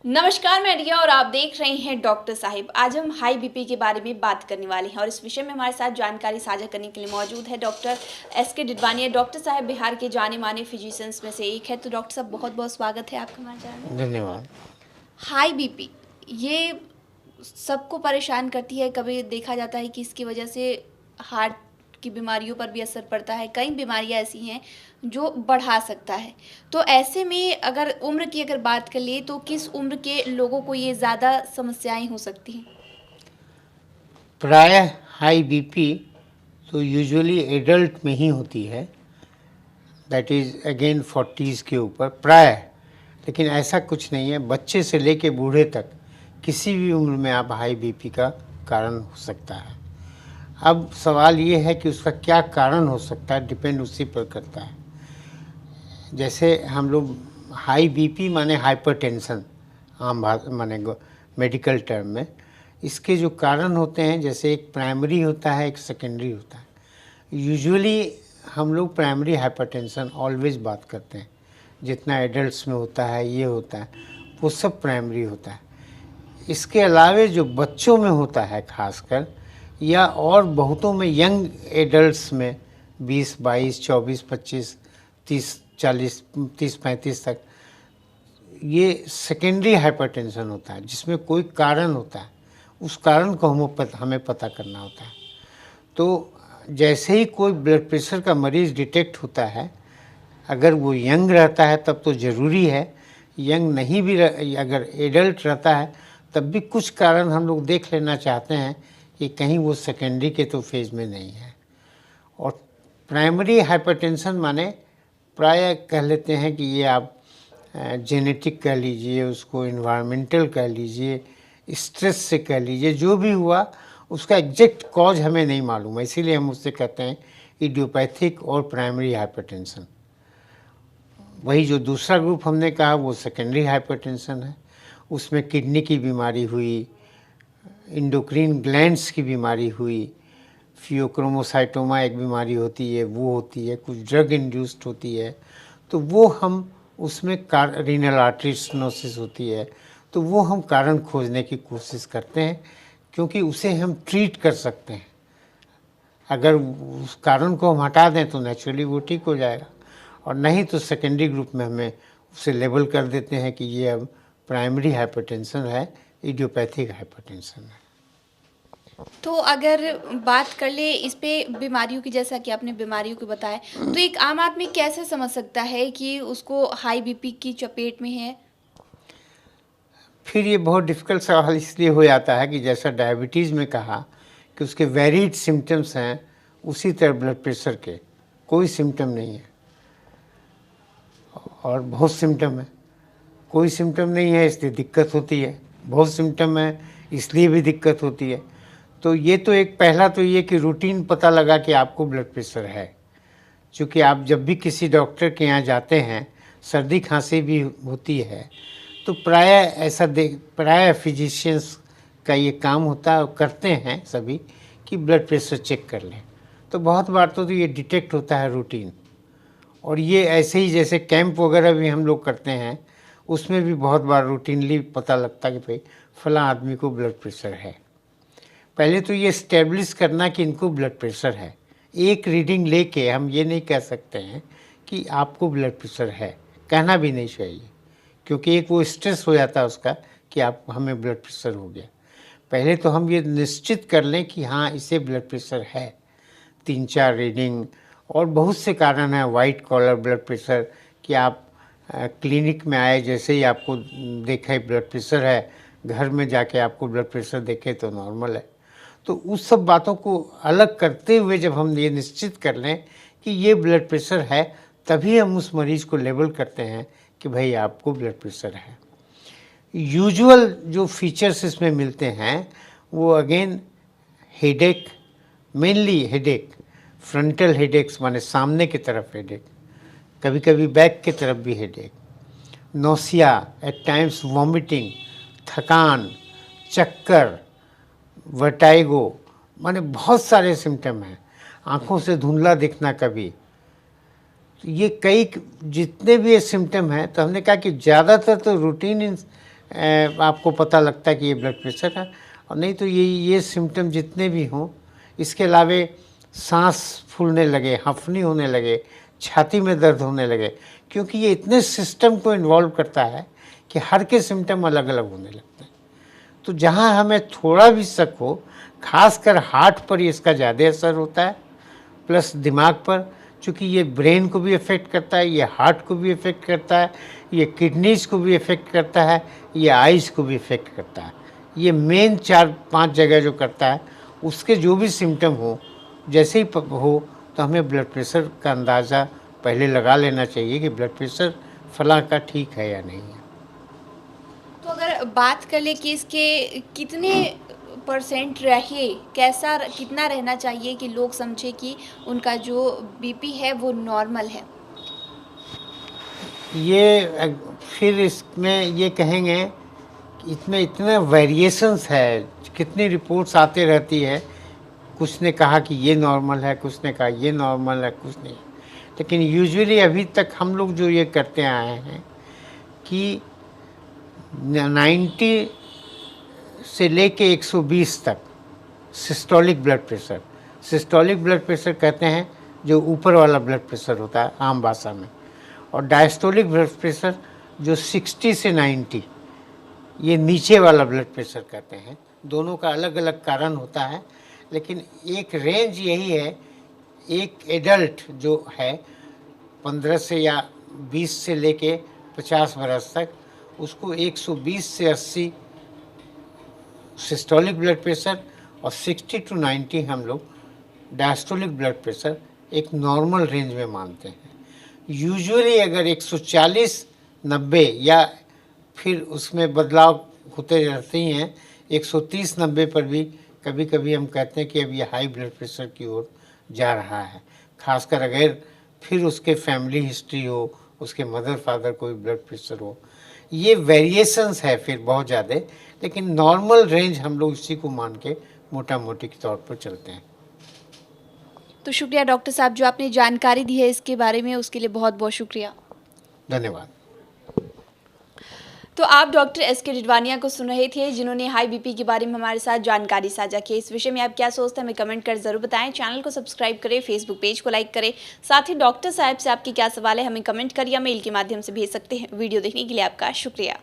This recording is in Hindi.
नमस्कार, मैं रिया और आप देख रहे हैं डॉक्टर साहिब। आज हम हाई बीपी के बारे में बात करने वाले हैं और इस विषय में हमारे साथ जानकारी साझा करने के लिए मौजूद है डॉक्टर एस के डिडवानिया। डॉक्टर साहब बिहार के जाने माने फिजिशियंस में से एक है। तो डॉक्टर साहब बहुत बहुत स्वागत है आपका हमारे चैनल में। धन्यवाद। हाई बीपी ये सबको परेशान करती है। कभी देखा जाता है कि इसकी वजह से हार्ट की बीमारियों पर भी असर पड़ता है। कई बीमारियां ऐसी हैं जो बढ़ा सकता है। तो ऐसे में अगर उम्र की अगर बात कर ले तो किस उम्र के लोगों को ये ज़्यादा समस्याएं हो सकती हैं? प्रायः हाई बीपी तो यूजुअली एडल्ट में ही होती है, दैट इज़ अगेन 40s के ऊपर प्रायः। लेकिन ऐसा कुछ नहीं है, बच्चे से लेके बूढ़े तक किसी भी उम्र में आप हाई बीपी का कारण हो सकता है। अब सवाल ये है कि उसका क्या कारण हो सकता है, डिपेंड उसी पर करता है। जैसे हम लोग हाई बीपी माने हाइपरटेंशन, आम भाषा माने मेडिकल टर्म में इसके जो कारण होते हैं, जैसे एक प्राइमरी होता है, एक सेकेंडरी होता है। यूजुअली हम लोग प्राइमरी हाइपरटेंशन ऑलवेज बात करते हैं, जितना एडल्ट्स में होता है ये होता है, वो सब प्राइमरी होता है। इसके अलावे जो बच्चों में होता है खासकर, या और बहुतों में यंग एडल्ट्स में 20, 22, 24, 25, 30, 40, 30, 35 तक, ये सेकेंडरी हाइपरटेंशन होता है जिसमें कोई कारण होता है। उस कारण को हमें पता करना होता है। तो जैसे ही कोई ब्लड प्रेशर का मरीज़ डिटेक्ट होता है, अगर वो यंग रहता है तब तो ज़रूरी है, यंग नहीं भी अगर एडल्ट रहता है तब भी कुछ कारण हम लोग देख लेना चाहते हैं कि कहीं वो सेकेंडरी के तो फेज में नहीं है। और प्राइमरी हाइपरटेंशन माने प्रायः कह लेते हैं कि ये आप जेनेटिक कह लीजिए, उसको इन्वायरमेंटल कह लीजिए, स्ट्रेस से कह लीजिए, जो भी हुआ उसका एग्जैक्ट कॉज हमें नहीं मालूम है, इसीलिए हम उससे कहते हैं इडियोपैथिक और प्राइमरी हाइपरटेंशन। वही जो दूसरा ग्रुप हमने कहा वो सेकेंडरी हाइपरटेंशन है। उसमें किडनी की बीमारी हुई, इंडोक्रीन ग्लैंड्स की बीमारी हुई, फियोक्रोमोसाइटोमा एक बीमारी होती है वो होती है, कुछ ड्रग इंड्यूस्ड होती है, तो वो हम उसमें रीनल आर्टरी स्टेनोसिस होती है, तो वो हम कारण खोजने की कोशिश करते हैं, क्योंकि उसे हम ट्रीट कर सकते हैं। अगर उस कारण को हम हटा दें तो नेचुरली वो ठीक हो जाएगा, और नहीं तो सेकेंडरी ग्रुप में हमें उसे लेबल कर देते हैं कि ये अब प्राइमरी हाइपरटेंशन है, इडियोपैथिक हाइपरटेंशन है। तो अगर बात कर ले इस पे बीमारियों की, जैसा कि आपने बीमारियों को बताया, तो एक आम आदमी कैसे समझ सकता है कि उसको हाई बीपी की चपेट में है? फिर ये बहुत डिफ़िकल्ट सवाल इसलिए हो जाता है कि जैसा डायबिटीज़ में कहा कि उसके वेरिड सिम्टम्स हैं, उसी तरह ब्लड प्रेशर के कोई सिम्टम नहीं है और बहुत सिम्टम है। कोई सिम्टम नहीं है इसलिए दिक्कत होती है, बहुत सिम्टम है इसलिए भी दिक्कत होती है। तो ये तो एक पहला तो ये कि रूटीन पता लगा कि आपको ब्लड प्रेशर है। चूँकि आप जब भी किसी डॉक्टर के यहाँ जाते हैं, सर्दी खांसी भी होती है, तो प्रायः फिजिशियंस का ये काम होता है और करते हैं सभी कि ब्लड प्रेशर चेक कर लें। तो बहुत बार तो ये डिटेक्ट होता है रूटीन, और ये ऐसे ही जैसे कैंप वगैरह भी हम लोग करते हैं, उसमें भी बहुत बार रूटीनली पता लगता है कि भाई फलां आदमी को ब्लड प्रेशर है। पहले तो ये इस्टेब्लिश करना कि इनको ब्लड प्रेशर है। एक रीडिंग लेके हम ये नहीं कह सकते हैं कि आपको ब्लड प्रेशर है, कहना भी नहीं चाहिए, क्योंकि एक वो स्ट्रेस हो जाता है उसका कि आप हमें ब्लड प्रेशर हो गया। पहले तो हम ये निश्चित कर लें कि हाँ इसे ब्लड प्रेशर है। 3-4 रीडिंग, और बहुत से कारण हैं, वाइट कॉलर ब्लड प्रेशर कि आप क्लिनिक में आए, जैसे ही आपको देखे ब्लड प्रेशर है, घर में जाके आपको ब्लड प्रेशर देखे तो नॉर्मल है। तो उस सब बातों को अलग करते हुए जब हम ये निश्चित कर लें कि ये ब्लड प्रेशर है, तभी हम उस मरीज़ को लेबल करते हैं कि भाई आपको ब्लड प्रेशर है। यूजुअल जो फीचर्स इसमें मिलते हैं वो again headache, mainly headache, frontal headaches माने सामने की तरफ हेडेक, कभी कभी बैक की तरफ भी headache, nausea, at times vomiting, थकान, चक्कर, वर्टाइगो, माने बहुत सारे सिम्टम हैं, आँखों से धुंधला दिखना कभी। तो ये कई जितने भी ये सिम्टम हैं, तो हमने कहा कि ज़्यादातर तो रूटीन आपको पता लगता है कि ये ब्लड प्रेशर है। और नहीं तो ये सिम्टम जितने भी हों, इसके अलावे सांस फूलने लगे, हंफनी होने लगे, छाती में दर्द होने लगे, क्योंकि ये इतने सिस्टम को इन्वॉल्व करता है कि हर के सिम्टम अलग अलग होने लगते हैं। तो जहाँ हमें थोड़ा भी शक हो, खासकर हार्ट पर इसका ज़्यादा असर होता है, प्लस दिमाग पर, चूँकि ये ब्रेन को भी इफ़ेक्ट करता है, ये हार्ट को भी इफ़ेक्ट करता है, ये किडनीज़ को भी इफ़ेक्ट करता है, ये आइज़ को भी इफ़ेक्ट करता है। ये मेन 4-5 जगह जो करता है, उसके जो भी सिम्टम हो, जैसे ही हो तो हमें ब्लड प्रेशर का अंदाज़ा पहले लगा लेना चाहिए कि ब्लड प्रेशर फलां का ठीक है या नहीं है। तो अगर बात कर ले कि इसके कितने परसेंट रहे, कितना रहना चाहिए कि लोग समझे कि उनका जो बीपी है वो नॉर्मल है? ये फिर इसमें ये कहेंगे कि इसमें इतना वेरिएशंस है, कितनी रिपोर्ट्स आते रहती है, कुछ ने कहा कि ये नॉर्मल है, कुछ ने कहा ये नॉर्मल है, कुछ नहीं। लेकिन यूजुअली अभी तक हम लोग जो ये करते आए हैं कि 90 से लेके 120 तक systolic blood pressure, systolic blood pressure कहते हैं जो ऊपर वाला ब्लड प्रेशर होता है आम भाषा में, और डायस्टोलिक ब्लड प्रेशर जो 60 से 90, ये नीचे वाला ब्लड प्रेशर कहते हैं। दोनों का अलग अलग कारण होता है, लेकिन एक रेंज यही है। एक एडल्ट जो है 15 से या 20 से लेके 50 बरस तक, उसको 120 से 80 सिस्टोलिक ब्लड प्रेशर और 60 to 90 हम लोग डायस्टोलिक ब्लड प्रेशर एक नॉर्मल रेंज में मानते हैं। यूजुअली अगर 140-90 या फिर उसमें बदलाव होते रहते ही हैं, 130-90 पर भी कभी कभी हम कहते हैं कि अब ये हाई ब्लड प्रेशर की ओर जा रहा है। खासकर अगर फिर उसके फैमिली हिस्ट्री हो, उसके मदर फादर को भी ब्लड प्रेशर हो, ये वेरिएशंस है फिर बहुत ज़्यादा, लेकिन नॉर्मल रेंज हम लोग इसी को मान के मोटा मोटी के तौर पर चलते हैं। तो शुक्रिया डॉक्टर साहब, जो आपने जानकारी दी है इसके बारे में, उसके लिए बहुत बहुत शुक्रिया। धन्यवाद। तो आप डॉक्टर एस.के. रिडवानिया को सुन रहे थे, जिन्होंने हाई बीपी के बारे में हमारे साथ जानकारी साझा की। इस विषय में आप क्या सोचते हैं, हमें कमेंट कर ज़रूर बताएं। चैनल को सब्सक्राइब करें, फेसबुक पेज को लाइक करें। साथ ही डॉक्टर साहब से आपके क्या सवाल है हमें कमेंट करिए या मेल के माध्यम से भेज सकते हैं। वीडियो देखने के लिए आपका शुक्रिया।